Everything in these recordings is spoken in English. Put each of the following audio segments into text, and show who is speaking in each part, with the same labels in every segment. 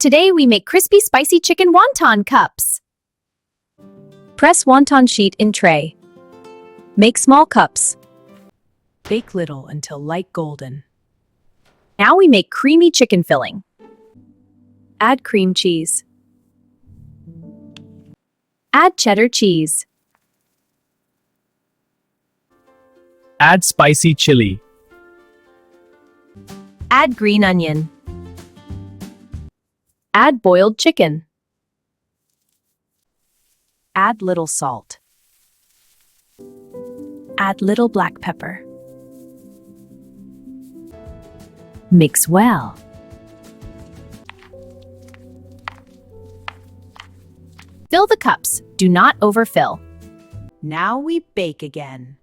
Speaker 1: Today we make crispy spicy chicken wonton cups. Press wonton sheet in tray. Make small cups.
Speaker 2: Bake little until light golden.
Speaker 1: Now we make creamy chicken filling. Add cream cheese. Add cheddar cheese.
Speaker 3: Add spicy chili.
Speaker 1: Add green onion. Add boiled chicken.
Speaker 2: Add little salt. Add little black pepper.
Speaker 1: Mix well. Fill the cups. Do not overfill.
Speaker 2: Now we bake again.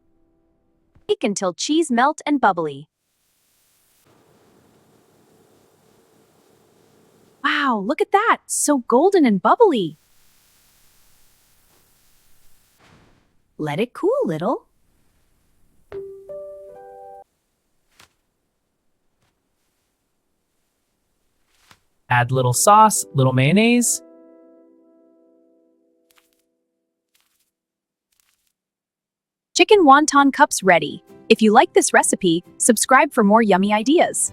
Speaker 1: Bake until cheese melt and bubbly. Wow, look at that! So golden and bubbly. Let it cool little.
Speaker 3: Add little sauce, little mayonnaise.
Speaker 1: Chicken wonton cups ready. If you like this recipe, subscribe for more yummy ideas.